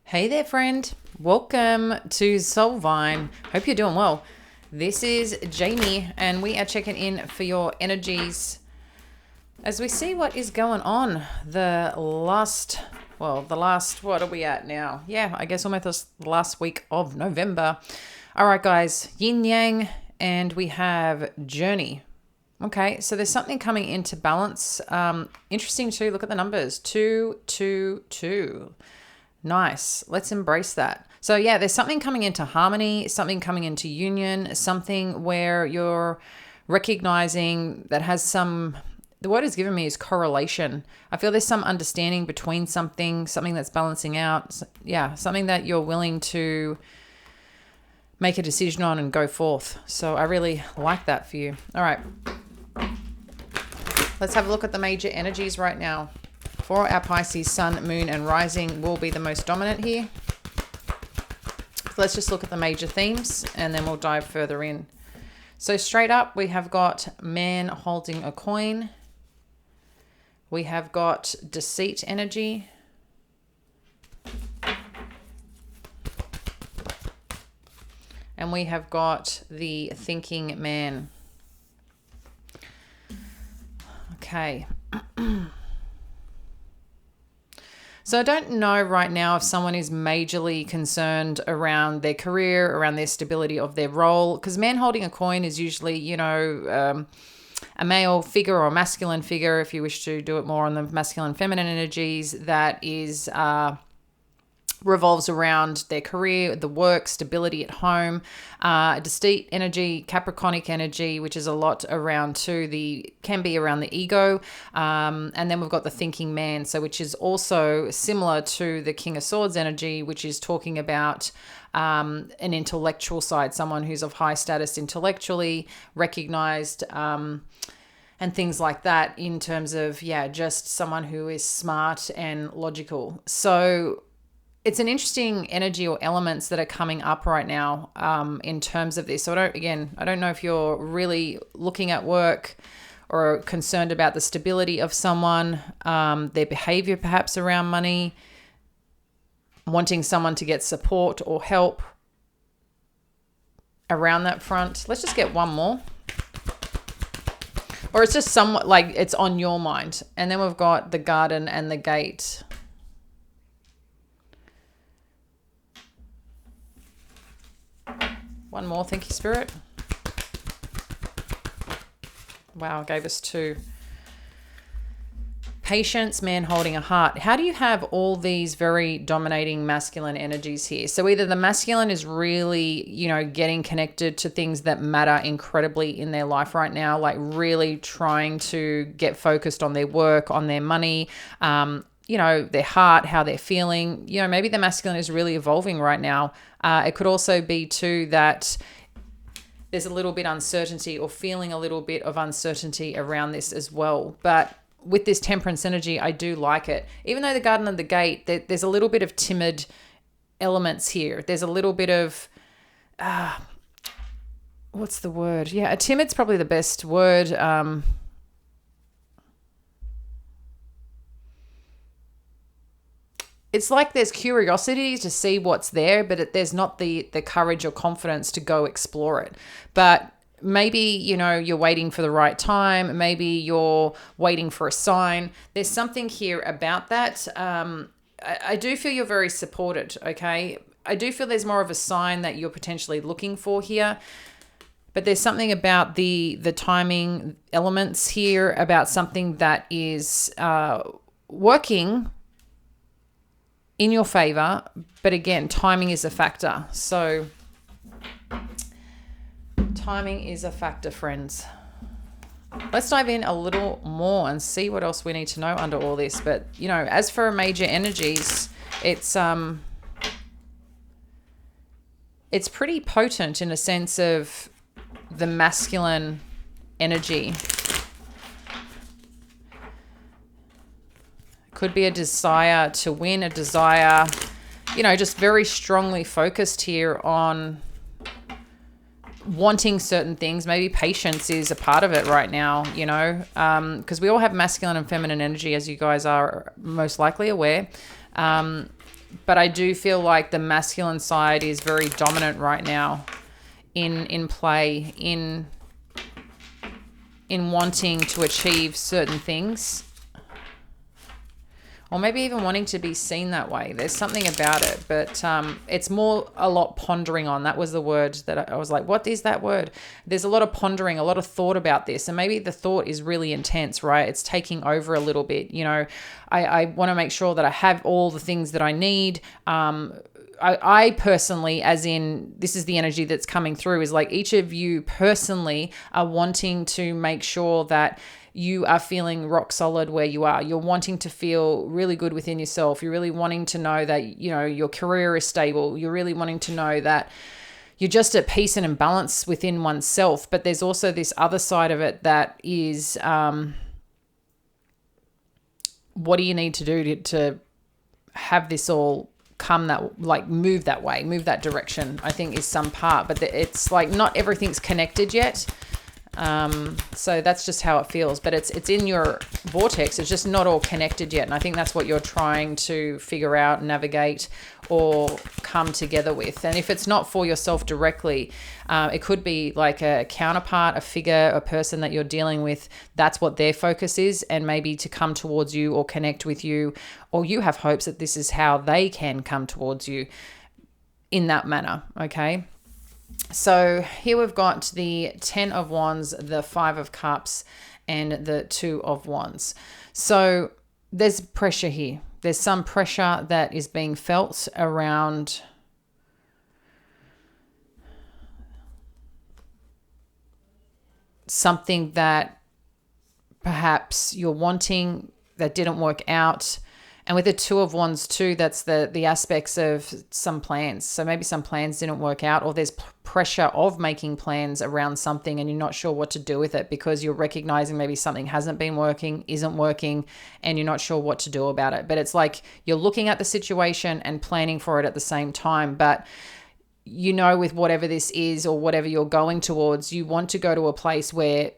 Hey there, friend. Welcome to Soul Vine. Hope you're doing well. This is Jamie, and we are checking in for your energies as we see what is going on the last, what are we at now? Yeah, I guess almost the last week of November. All right, guys, yin yang, and we have journey. Okay, so there's something coming into balance. Interesting too. Look at the numbers. 2, 2, 2. Nice. Let's embrace that. So yeah, there's something coming into harmony, something coming into union, something where you're recognizing that has some, the word it's given me is correlation. I feel there's some understanding between something that's balancing out. Yeah, something that you're willing to make a decision on and go forth. So I really like that for you. All right. Let's have a look at the major energies right now. For our Pisces, sun, moon, and rising will be the most dominant here. So let's just look at the major themes and then we'll dive further in. So straight up, we have got man holding a coin. We have got deceit energy. And we have got the thinking man. Okay. So I don't know right now if someone is majorly concerned around their career, around their stability of their role, because man holding a coin is usually, a male figure or a masculine figure, if you wish to do it more on the masculine feminine energies, that is revolves around their career, the work, stability at home, deceit energy, Capricornic energy, which is a lot around can be around the ego. And then we've got the thinking man, so which is also similar to the King of Swords energy, which is talking about an intellectual side, someone who's of high status intellectually, recognized, and things like that in terms of, just someone who is smart and logical. So it's an interesting energy or elements that are coming up right now in terms of this. So I don't know if you're really looking at work or concerned about the stability of someone, their behavior perhaps around money, wanting someone to get support or help around that front. Let's just get one more. Or it's just somewhat like it's on your mind. And then we've got the garden and the gate. One more, thank you, Spirit. Wow, gave us 2. Patience, man holding a heart. How do you have all these very dominating masculine energies here? So either the masculine is really, getting connected to things that matter incredibly in their life right now, like really trying to get focused on their work, on their money, their heart, how they're feeling. Maybe the masculine is really evolving right now. It could also be too that there's a little bit uncertainty or feeling a little bit of uncertainty around this as well. But with this temperance energy, I do like it. Even though the garden and the gate, there's a little bit of timid elements here. There's a little bit of, what's the word? Yeah, a timid's probably the best word. It's like there's curiosity to see what's there, but there's not the courage or confidence to go explore it. But maybe, you're waiting for the right time. Maybe you're waiting for a sign. There's something here about that. I do feel you're very supported, okay? I do feel there's more of a sign that you're potentially looking for here. But there's something about the timing elements here, about something that is working in your favor, but again, timing is a factor. So timing is a factor, friends. Let's dive in a little more and see what else we need to know under all this. But, as for major energies, it's pretty potent in a sense of the masculine energy. Could be a desire to win, a desire, just very strongly focused here on wanting certain things. Maybe patience is a part of it right now, because we all have masculine and feminine energy, as you guys are most likely aware. But I do feel like the masculine side is very dominant right now in play, in wanting to achieve certain things, or maybe even wanting to be seen that way. There's something about it, but it's more a lot pondering on. That was the word that I was like, what is that word? There's a lot of pondering, a lot of thought about this, and maybe the thought is really intense, right? It's taking over a little bit. You know, I want to make sure that I have all the things that I need. I personally, as in this is the energy that's coming through, is like each of you personally are wanting to make sure that you are feeling rock solid where you are. You're wanting to feel really good within yourself. You're really wanting to know that, you know, your career is stable. You're really wanting to know that you're just at peace and in balance within oneself. But there's also this other side of it that is, what do you need to do to have this all come that, like, move that way, move that direction, I think is some part. But it's like not everything's connected yet. So that's just how it feels, but it's in your vortex. It's just not all connected yet. And I think that's what you're trying to figure out, navigate, or come together with. And if it's not for yourself directly, it could be like a counterpart, a figure, a person that you're dealing with. That's what their focus is. And maybe to come towards you or connect with you, or you have hopes that this is how they can come towards you in that manner. Okay. So here we've got the 10 of Wands, the 5 of Cups, and the 2 of Wands. So there's pressure here. There's some pressure that is being felt around something that perhaps you're wanting that didn't work out. And with the 2 of Wands too, that's the aspects of some plans. So maybe some plans didn't work out, or there's pressure of making plans around something and you're not sure what to do with it because you're recognizing maybe something hasn't been working, isn't working, and you're not sure what to do about it. But it's like you're looking at the situation and planning for it at the same time. But you know, with whatever this is or whatever you're going towards, you want to go to a place where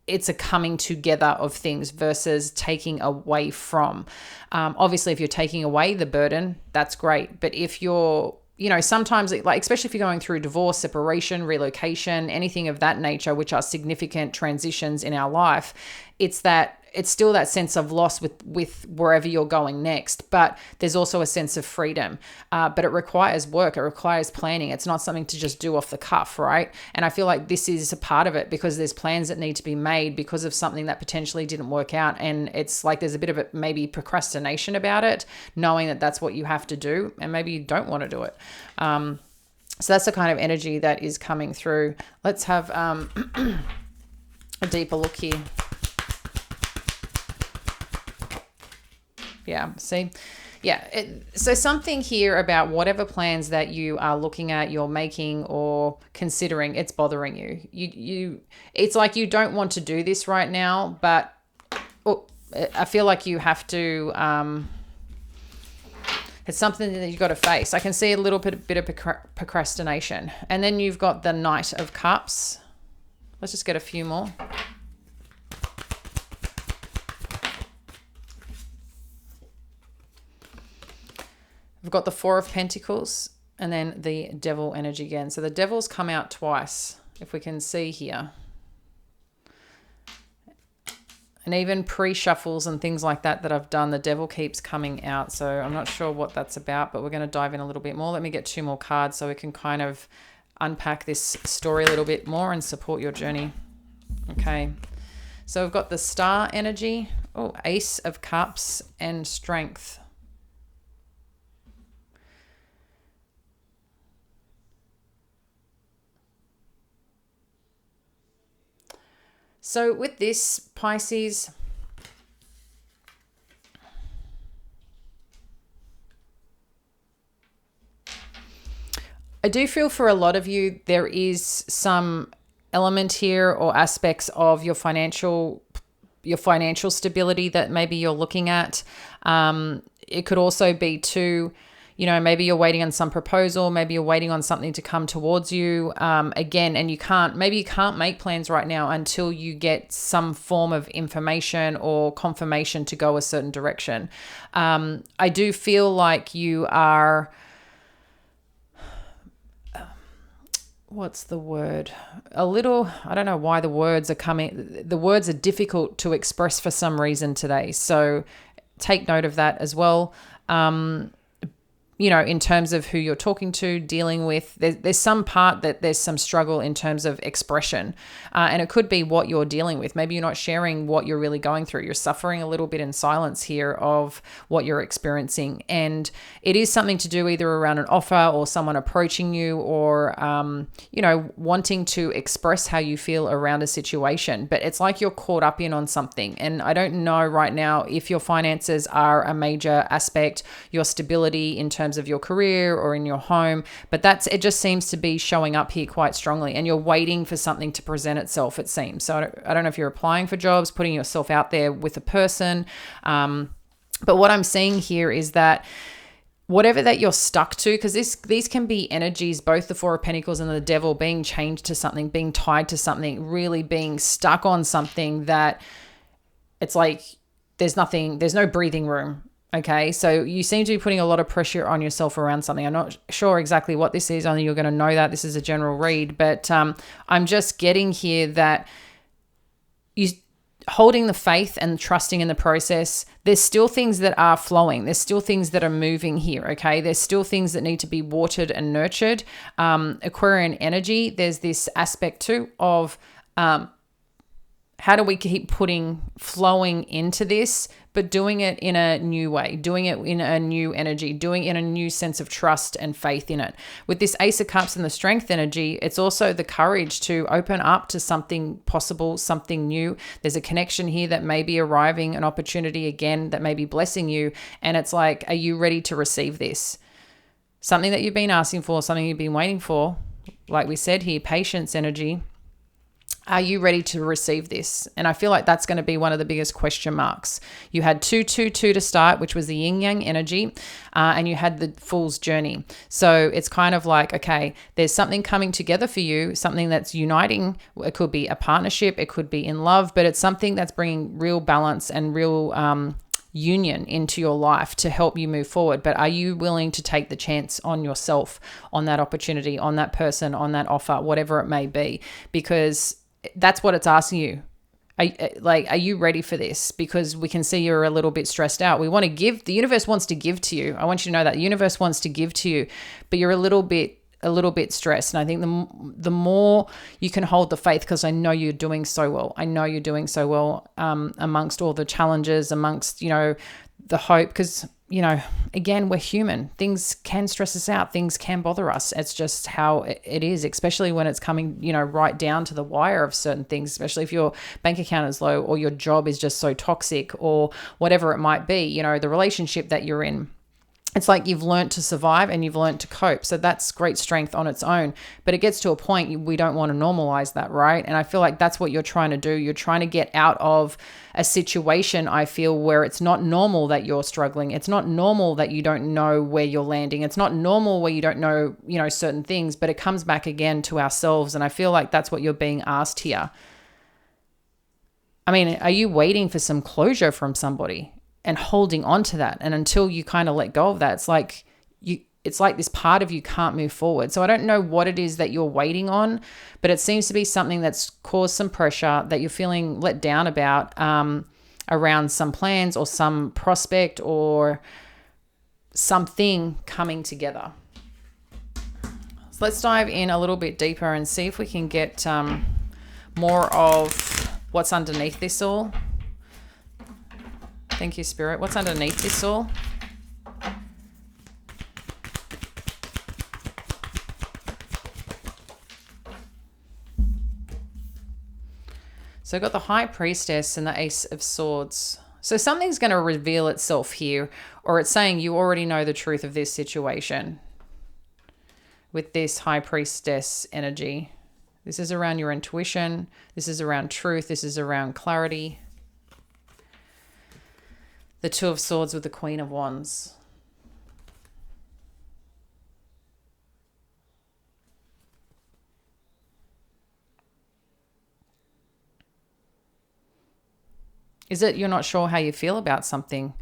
it's a coming together of things versus taking away from. Obviously, if you're taking away the burden, that's great. But if you're, you know, sometimes, like, especially if you're going through divorce, separation, relocation, anything of that nature, which are significant transitions in our life, it's still that sense of loss with wherever you're going next. But there's also a sense of freedom. But it requires work. It requires planning. It's not something to just do off the cuff, right? And I feel like this is a part of it because there's plans that need to be made because of something that potentially didn't work out. And it's like there's a bit of maybe procrastination about it, knowing that that's what you have to do and maybe you don't want to do it. So that's the kind of energy that is coming through. Let's have a deeper look here. Yeah, see? Yeah, so something here about whatever plans that you are looking at, you're making or considering, it's bothering you. You it's like you don't want to do this right now, but I feel like you have to, it's something that you've got to face. I can see a little bit of procrastination. And then you've got the Knight of Cups. Let's just get a few more. We've got the Four of Pentacles and then the Devil energy again. So the Devil's come out twice, if we can see here. And even pre-shuffles and things like that I've done, the Devil keeps coming out. So I'm not sure what that's about, but we're going to dive in a little bit more. Let me get 2 more cards so we can kind of unpack this story a little bit more and support your journey. Okay. So we've got the Star energy, Ace of Cups and Strength. So with this, Pisces, I do feel for a lot of you, there is some element here or aspects of your financial stability that maybe you're looking at. It could also be too, maybe you're waiting on some proposal, maybe you're waiting on something to come towards you again, and you can't make plans right now until you get some form of information or confirmation to go a certain direction. I do feel like you are, what's the word? A little, I don't know why the words are difficult to express for some reason today. So take note of that as well. In terms of who you're talking to, dealing with, there's some part that there's some struggle in terms of expression. And it could be what you're dealing with. Maybe you're not sharing what you're really going through. You're suffering a little bit in silence here of what you're experiencing. And it is something to do either around an offer or someone approaching you or, wanting to express how you feel around a situation. But it's like you're caught up in on something. And I don't know right now if your finances are a major aspect, your stability in terms of your career or in your home, but it just seems to be showing up here quite strongly, and you're waiting for something to present itself, it seems. So I don't know if you're applying for jobs, putting yourself out there with a person, but what I'm seeing here is that whatever that you're stuck to, because these can be energies, both the Four of Pentacles and the Devil, being chained to something, being tied to something, really being stuck on something that it's like there's no breathing room. Okay, so you seem to be putting a lot of pressure on yourself around something. I'm not sure exactly what this is, only you're going to know that. This is a general read, but I'm just getting here that you holding the faith and trusting in the process. There's still things that are flowing. There's still things that are moving here, okay? There's still things that need to be watered and nurtured. Aquarian energy, there's this aspect too of how do we keep flowing into this, but doing it in a new way, doing it in a new energy, doing it in a new sense of trust and faith in it. With this Ace of Cups and the Strength energy, it's also the courage to open up to something possible, something new. There's a connection here that may be arriving, an opportunity again that may be blessing you. And it's like, are you ready to receive this? Something that you've been asking for, something you've been waiting for. Like we said here, patience energy. Are you ready to receive this? And I feel like that's going to be one of the biggest question marks. You had 222 to start, which was the yin yang energy, and you had the Fool's journey. So it's kind of like, okay, there's something coming together for you, something that's uniting. It could be a partnership, it could be in love, but it's something that's bringing real balance and real union into your life to help you move forward. But are you willing to take the chance on yourself, on that opportunity, on that person, on that offer, whatever it may be? Because that's what it's asking you. Are you ready for this? Because we can see you're a little bit stressed out. We want to give, the universe wants to give to you. I want you to know that the universe wants to give to you, but you're a little bit stressed. And I think the more you can hold the faith, because I know you're doing so well. I know you're doing so well amongst all the challenges, amongst, the hope, because, again, we're human. Things can stress us out. Things can bother us. It's just how it is, especially when it's coming, right down to the wire of certain things, especially if your bank account is low or your job is just so toxic or whatever it might be, the relationship that you're in. It's like you've learned to survive and you've learned to cope. So that's great strength on its own. But it gets to a point we don't want to normalize that, right? And I feel like that's what you're trying to do. You're trying to get out of a situation, I feel, where it's not normal that you're struggling. It's not normal that you don't know where you're landing. It's not normal where you don't know, certain things, but it comes back again to ourselves. And I feel like that's what you're being asked here. I mean, are you waiting for some closure from somebody and holding on to that? And until you kind of let go of that, it's like this part of you can't move forward. So I don't know what it is that you're waiting on, but it seems to be something that's caused some pressure that you're feeling let down about around some plans or some prospect or something coming together. So let's dive in a little bit deeper and see if we can get more of what's underneath this all. Thank you, Spirit. What's underneath this all? So I've got the High Priestess and the Ace of Swords. So something's going to reveal itself here, or it's saying you already know the truth of this situation with this High Priestess energy. This is around your intuition. This is around truth. This is around clarity. The Two of Swords with the Queen of Wands. Is it you're not sure how you feel about something?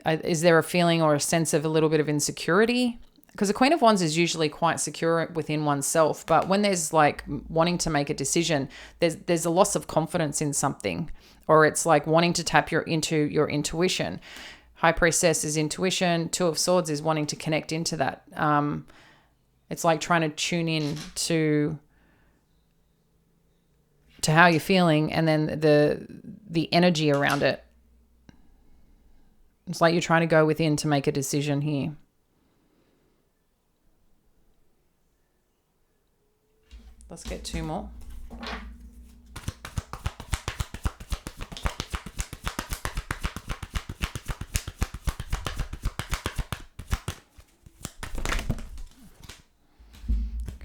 Is there a feeling or a sense of a little bit of insecurity? Because the Queen of Wands is usually quite secure within oneself, but when there's like wanting to make a decision, there's a loss of confidence in something, or it's like wanting to tap into your intuition. High Priestess is intuition. Two of Swords is wanting to connect into that. It's like trying to tune in to how you're feeling, and then the energy around it. It's like you're trying to go within to make a decision here. Let's get two more.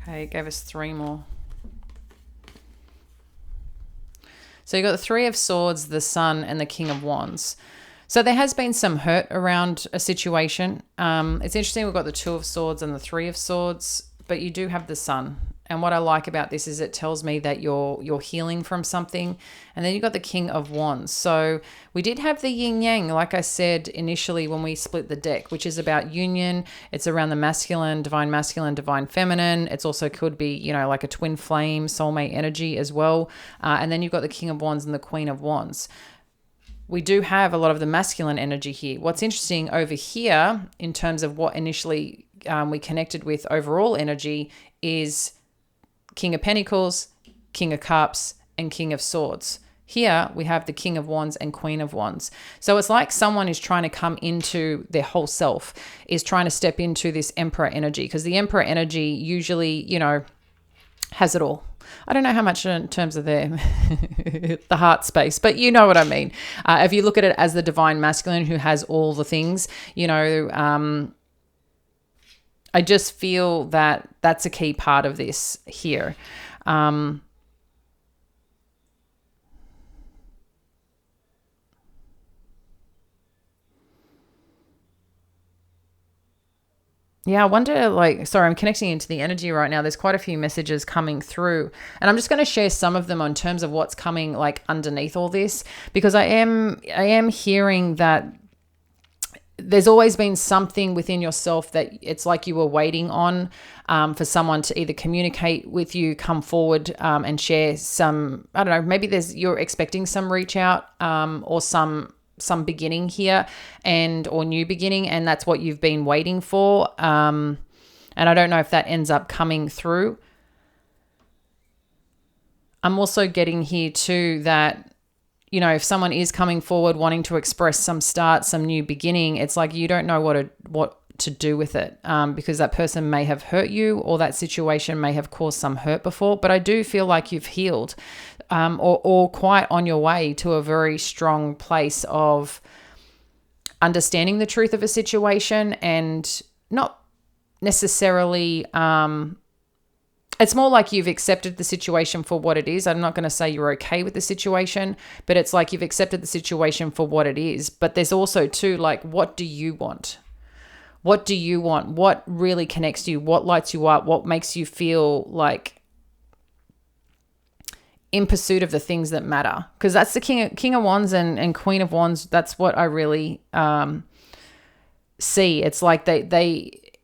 Okay, it gave us three more. So you got the Three of Swords, the Sun, and the King of Wands. So there has been some hurt around a situation. It's interesting, we've got the Two of Swords and the Three of Swords, but you do have the Sun. And what I like about this is it tells me that you're healing from something. And then you got the King of Wands. So we did have the yin yang, like I said initially when we split the deck, which is about union. It's around the masculine, divine feminine. It's also could be, you know, like a twin flame, soulmate energy as well. And then you've got the King of Wands and the Queen of Wands. We do have a lot of the masculine energy here. What's interesting over here in terms of what initially we connected with overall energy is King of Pentacles, King of Cups, and King of Swords. Here we have the King of Wands and Queen of Wands. So it's like someone is trying to come into their whole self, is trying to step into this Emperor energy, because the Emperor energy usually, you know, has it all. I don't know how much in terms of the heart space, but you know what I mean. If you look at it as the divine masculine who has all the things, you know, I just feel that that's a key part of this here. Yeah, I wonder, like, sorry, I'm connecting into the energy right now. There's quite a few messages coming through, and I'm just going to share some of them in terms of what's coming like underneath all this, because I am hearing that there's always been something within yourself that it's like you were waiting on for someone to either communicate with you, come forward and share some, I don't know, maybe you're expecting some reach out or some beginning here or new beginning, and that's what you've been waiting for. And I don't know if that ends up coming through. I'm also getting here too that, you know, if someone is coming forward wanting to express some new beginning, it's like you don't know what to do with it because that person may have hurt you or that situation may have caused some hurt before. But I do feel like you've healed or quite on your way to a very strong place of understanding the truth of a situation and not necessarily it's more like you've accepted the situation for what it is. I'm not going to say you're okay with the situation, but it's like you've accepted the situation for what it is. But there's also too, like, what do you want? What do you want? What really connects you? What lights you up? What makes you feel like in pursuit of the things that matter? Because that's the King of Wands and Queen of Wands. That's what I really see. It's like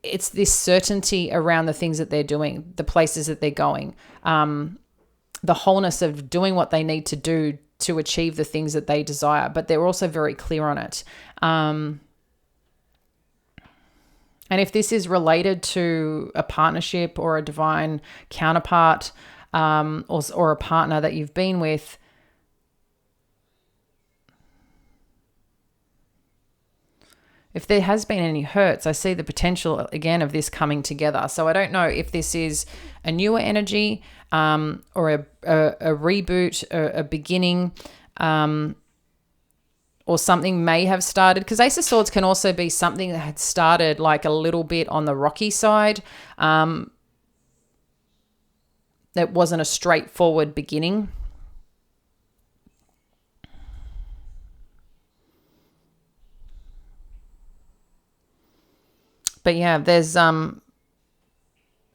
it's this certainty around the things that they're doing, the places that they're going, the wholeness of doing what they need to do to achieve the things that they desire, but they're also very clear on it. And if this is related to a partnership or a divine counterpart or a partner that you've been with, if there has been any hurts, I see the potential again of this coming together. So I don't know if this is a newer energy or a reboot, a beginning, or something may have started. Because Ace of Swords can also be something that had started like a little bit on the rocky side. That wasn't a straightforward beginning. But yeah, there's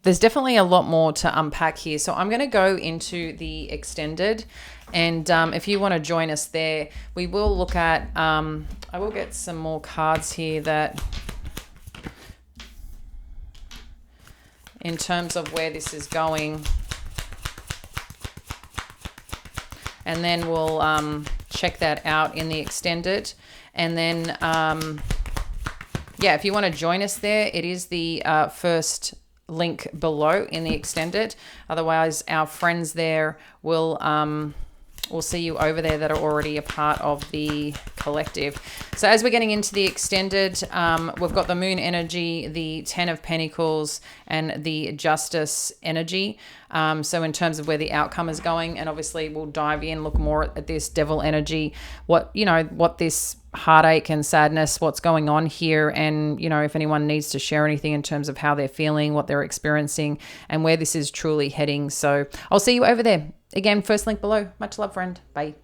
there's definitely a lot more to unpack here. So I'm going to go into the extended. And if you want to join us there, we will look at, I will get some more cards here that, in terms of where this is going. And then we'll check that out in the extended. And then, yeah, if you want to join us there, it is the first link below in the extended. Otherwise, our friends there will we'll see you over there that are already a part of the collective. So as we're getting into the extended, we've got the moon energy, the 10 of Pentacles, and the justice energy. So in terms of where the outcome is going, and obviously we'll dive in, look more at this devil energy, what this heartache and sadness, what's going on here, and if anyone needs to share anything in terms of how they're feeling, what they're experiencing, and where this is truly heading. So I'll see you over there. Again, first link below. Much love, friend. Bye.